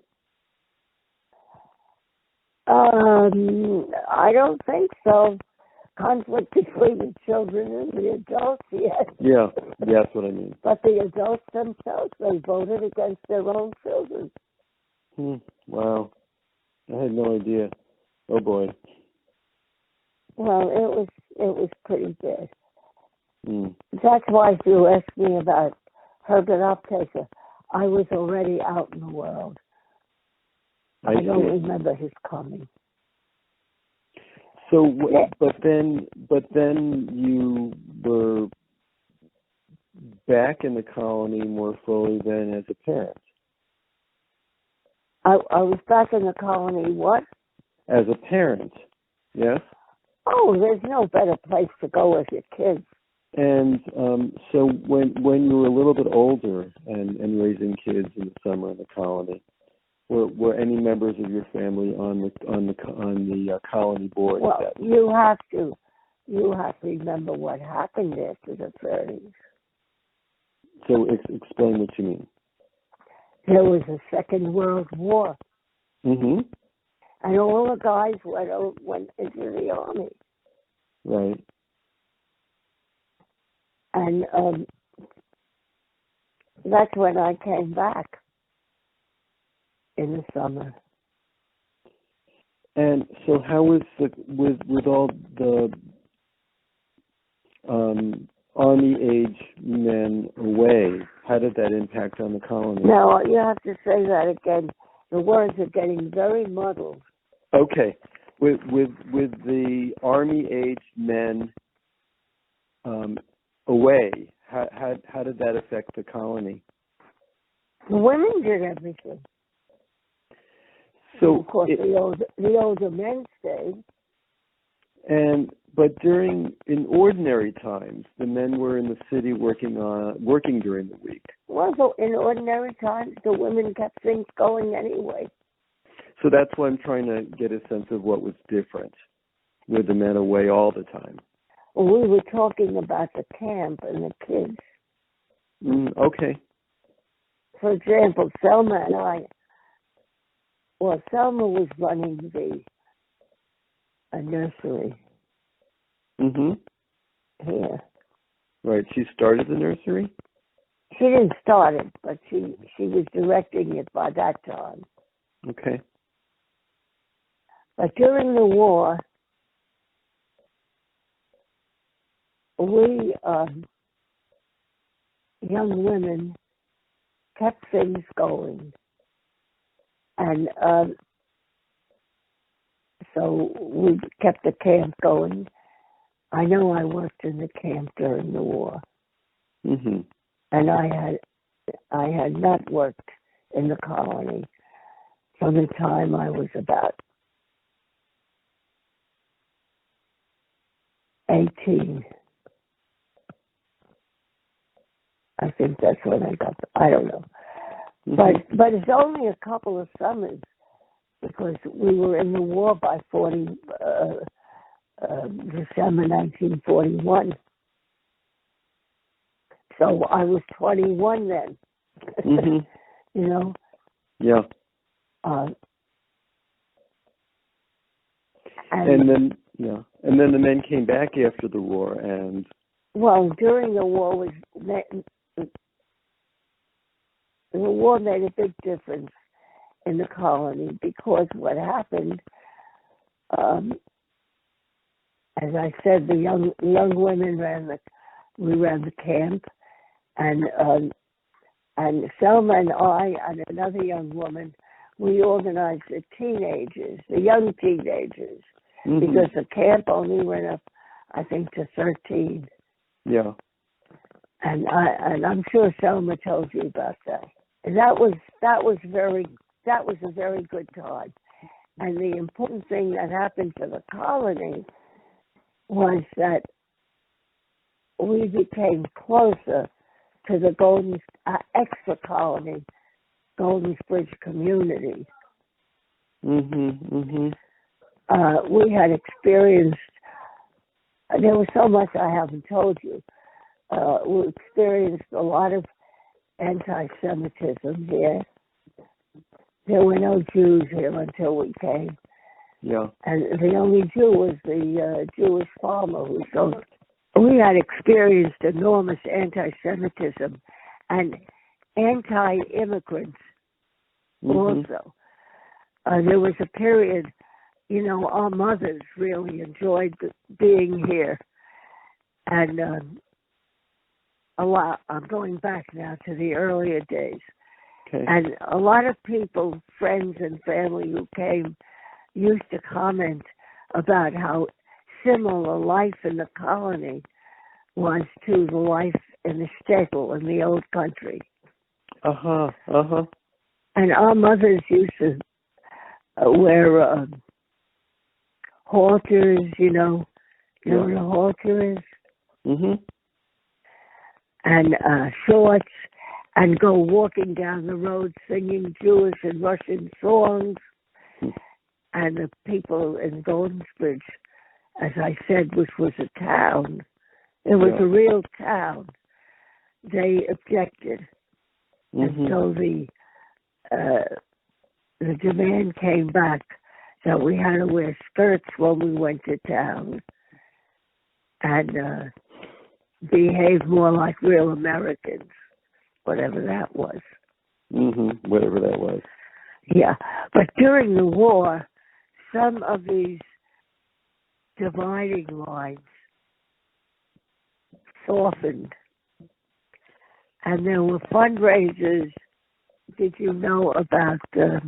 I don't think so. Conflict between the children and the adults, yes. Yeah, that's what I mean. But the adults themselves, they voted against their own children. Wow. I had no idea. Oh, boy. Well, it was pretty bad. That's why if you asked me about Herbert Optaker, I was already out in the world. I don't remember his coming. So, but then you were back in the colony more fully than as a parent. I was back in the colony, what? As a parent, yes? Oh, there's no better place to go as a kid. And so when you were a little bit older and raising kids in the summer in the colony, were any members of your family on the colony board? Well, you have to remember what happened after the 30s. So explain what you mean. There was a Second World War. And all the guys went into the army. Right. And that's when I came back in the summer. And so how was with all the army-age men away, how did that impact on the colony? No, you have to say that again. The words are getting very muddled. Okay. With the army-aged men away? How did that affect the colony? The women did everything. So, and of course, the older men stayed. But in ordinary times, the men were in the city working during the week. Well, so in ordinary times, the women kept things going anyway. So that's why I'm trying to get a sense of what was different. Were the men away all the time? Well, we were talking about the camp and the kids. Okay. For example, Selma was running a nursery. Mm-hmm. Here. Right. She started the nursery? She didn't start it, but she was directing it by that time. Okay. But during the war, we young women kept things going. And so we kept the camp going. I know I worked in the camp during the war. Mm-hmm. And I had not worked in the colony from the time I was about 18. I think that's when I got, I don't know. Mm-hmm. But it's only a couple of summers because we were in the war by December 1941. So I was 21 then. Mm-hmm. You know? Yeah. And then the men came back after the war, and well, during the war the war made a big difference in the colony because what happened, as I said, the young women we ran the camp, and Selma and I and another young woman, we organized the young teenagers, mm-hmm. because the camp only went up, I think, to 13. Yeah. And I'm sure Selma told you about that. And that was a very good time. And the important thing that happened to the colony was that we became closer to the extra colony, Golden Bridge community. Mm-hmm, mm-hmm. We had experienced, there was so much I haven't told you. We experienced a lot of anti-Semitism here. There were no Jews here until we came. Yeah. And the only Jew was the Jewish farmer who sold. We had experienced enormous anti-Semitism and anti-immigrants, mm-hmm. also. There was a period, our mothers really enjoyed being here. And I'm going back now to the earlier days. Okay. And a lot of people, friends and family who came, used to comment about how similar life in the colony was to the life in the shtetl, in the old country. Uh-huh, uh-huh. And our mothers used to wear halters, know what a halter is? Mm-hmm. And shorts, and go walking down the road singing Jewish and Russian songs. And the people in Golden Bridge, as I said, which was a town, it was a real town, they objected. Mm-hmm. And so the demand came back that we had to wear skirts when we went to town and behave more like real Americans, whatever that was. Mm-hmm. Whatever that was. Yeah, but during the war, some of these dividing lines softened. And there were fundraisers. Did you know about the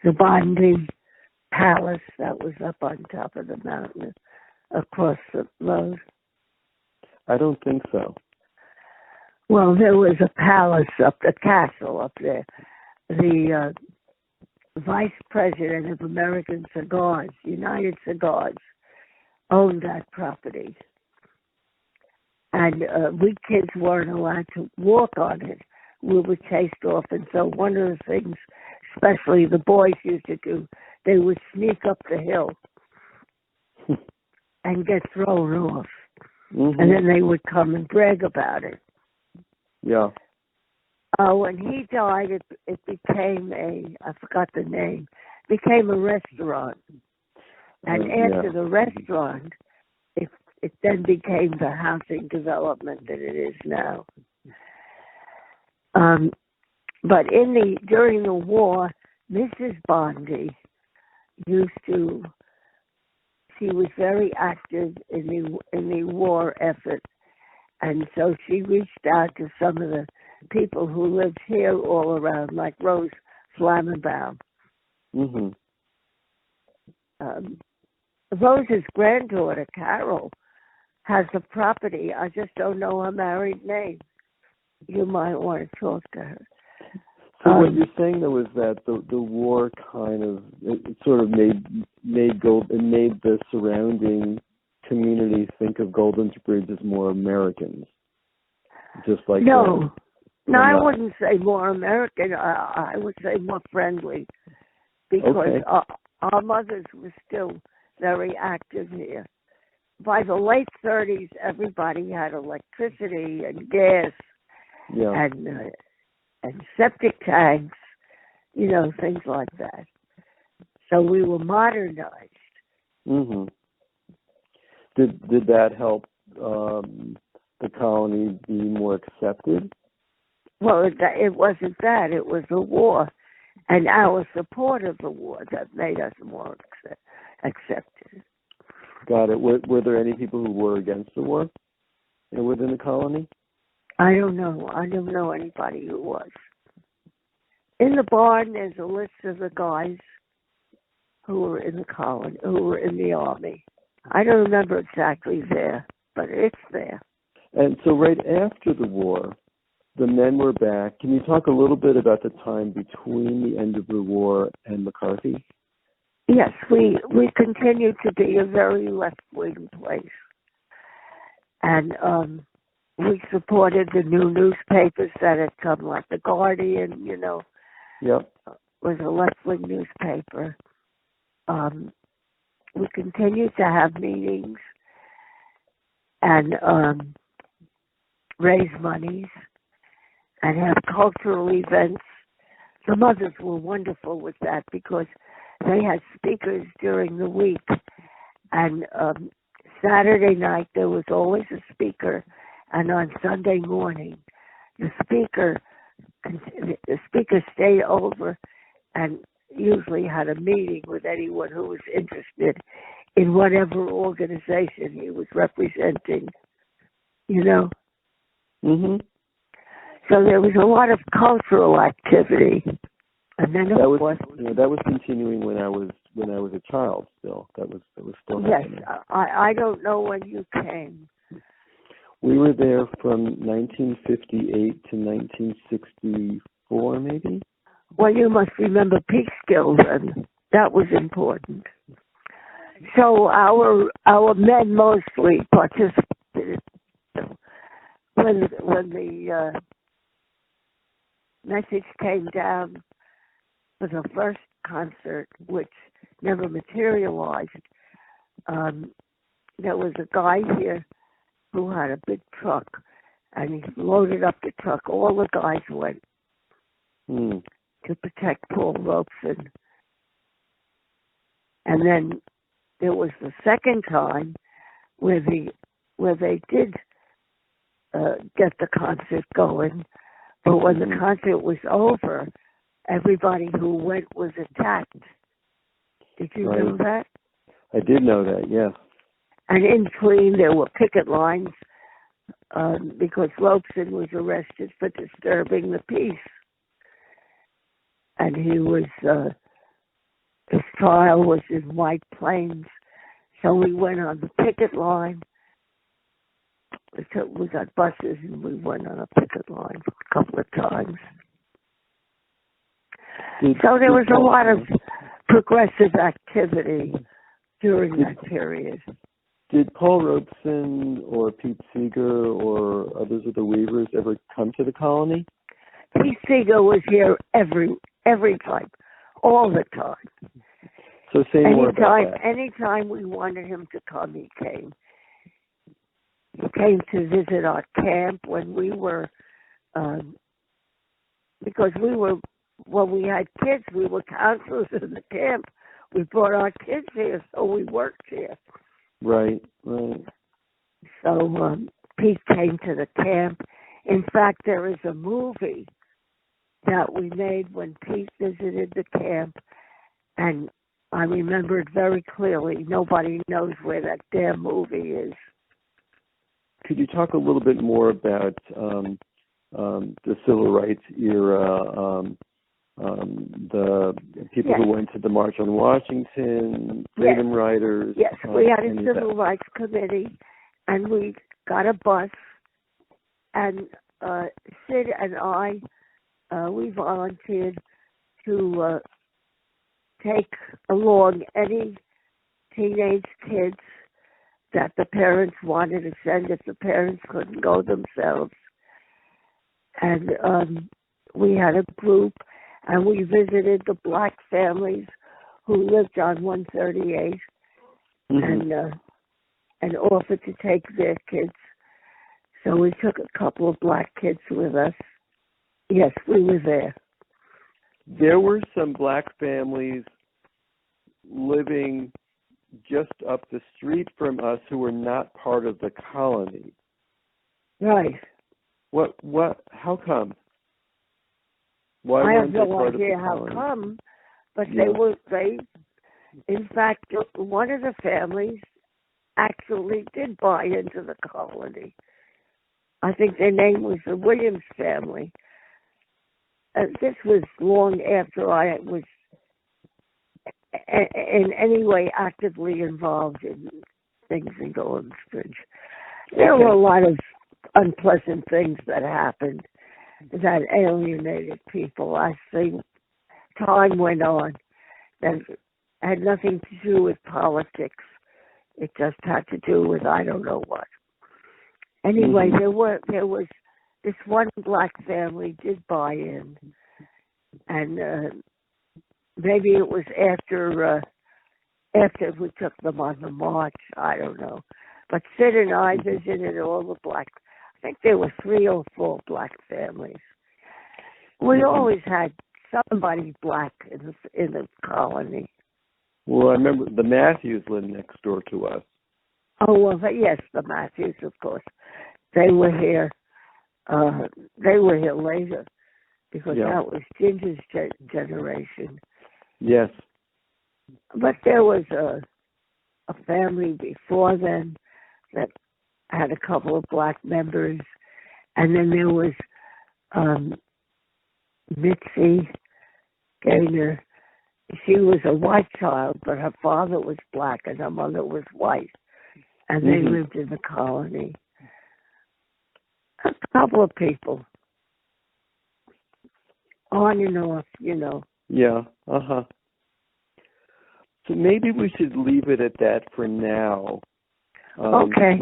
Bondi Palace that was up on top of the mountain across the road? I don't think so. Well, there was a castle up there. The vice president of American Cigars, United Cigars, owned that property. And we kids weren't allowed to walk on it. We were chased off. And so one of the things, especially the boys used to do, they would sneak up the hill and get thrown off. Mm-hmm. And then they would come and brag about it. Yeah. When he died, it became I forgot the name, became a restaurant. And after the restaurant, it then became the housing development that it is now. But during the war, Mrs. Bondi she was very active in the war effort, and so she reached out to some of the people who lived here all around, like Rose Flammenbaum. Mm-hmm. Rose's granddaughter, Carol, has the property. I just don't know her married name. You might want to talk to her. So what you're saying, though, is that the war kind of it sort of made the surrounding communities think of Golden's Bridge as more Americans, just like no, I wouldn't say more American. I would say more friendly, because our mothers were still very active here. By the late 30s, everybody had electricity and gas, and septic tanks, things like that. So we were modernized. Mm-hmm. Did that help the colony be more accepted? Well, it wasn't that. It was the war and our support of the war that made us more accepted. Got it. Were there any people who were against the war within the colony? I don't know. I don't know anybody who was. In the barn, there's a list of the guys who were in the colony, who were in the army. I don't remember exactly there, but it's there. And so right after the war, the men were back. Can you talk a little bit about the time between the end of the war and McCarthy? Yes, we continued to be a very left-wing place. And we supported the new newspapers that had come, like The Guardian, Yep. Was a left-wing newspaper. We continued to have meetings and raise monies and have cultural events. The mothers were wonderful with that because they had speakers during the week. And Saturday night there was always a speaker, and on Sunday morning the speaker stayed over and usually had a meeting with anyone who was interested in whatever organization he was representing, Mm-hmm. So there was a lot of cultural activity. And then that was continuing when I was a child still. That was still happening. Yes, I don't know when you came. We were there from 1958 to 1964, maybe. Well, you must remember Peekskill, and that was important. So our men mostly participated when the message came down for the first concert, which never materialized. There was a guy here who had a big truck, and he loaded up the truck. All the guys went to protect Paul Robeson. And then there was the second time where they did get the concert going, but when the concert was over, everybody who went was attacked. Did you know that? I did know that, yes. And in between, there were picket lines because Robeson was arrested for disturbing the peace. And his trial was in White Plains. So we went on the picket line. The we got buses and we went on a picket line a couple of times. So there was a lot of progressive activity during that period. Did Paul Robeson or Pete Seeger or others of the Weavers ever come to the colony? Pete Seeger was here every time, all the time. So say more about that. Anytime we wanted him to come, he came. He came to visit our camp when we were, because when we had kids, we were counselors in the camp. We brought our kids here, so we worked here. Right. So Pete came to the camp. In fact, there is a movie that we made when Pete visited the camp, and I remember it very clearly. Nobody knows where that damn movie is. Could you talk a little bit more about the civil rights era, the people who went to the March on Washington, Freedom Riders? Yes, we had a civil rights committee, and we got a bus, and Sid and I, we volunteered to take along any teenage kids that the parents wanted to send if the parents couldn't go themselves. And we had a group, and we visited the black families who lived on 138 and offered to take their kids. So we took a couple of black kids with us. Yes, we were there. There were some black families living just up the street from us who were not part of the colony. Right. How come? Why I have weren't they no part idea of the how colony? come, but they, in fact, one of the families actually did buy into the colony. I think their name was the Williams family. This was long after I was in any way actively involved in things in Golden Bridge. There were a lot of unpleasant things that happened that alienated people as time went on. That had nothing to do with politics. It just had to do with I don't know what. Anyway, there was this one black family did buy in, and maybe it was after we took them on the march. I don't know. But Sid and I visited all the black. I think there were 3 or 4 black families. We always had somebody black in the colony. Well, I remember the Matthews lived next door to us. Oh, well, yes, the Matthews, of course. They were here. They were here later because that was Ginger's generation. Yes. But there was a family before then that had a couple of black members. And then there was Mitzi Gaynor. She was a white child, but her father was black and her mother was white. And they lived in the colony. A couple of people. On and off, Yeah, So maybe we should leave it at that for now. Okay.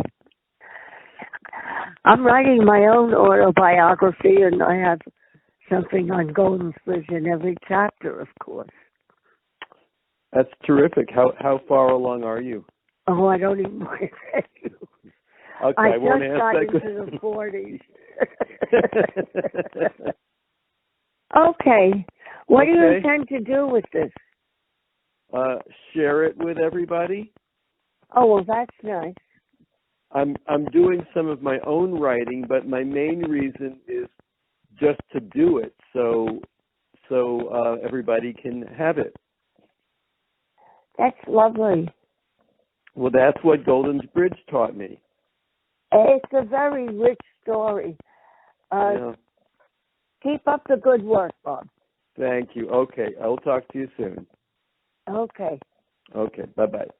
I'm writing my own autobiography, and I have something on Golden Bridge in every chapter, of course. That's terrific. How far along are you? Oh, I don't even want to tell you. Okay, I won't just ask got that into the 40s. Okay. What do you intend to do with this? Share it with everybody. Oh, well, that's nice. I'm doing some of my own writing, but my main reason is just to do it, so everybody can have it. That's lovely. Well, that's what Golden Bridge taught me. It's a very rich story. Keep up the good work, Bob. Thank you. Okay, I will talk to you soon. Okay. Okay, bye-bye.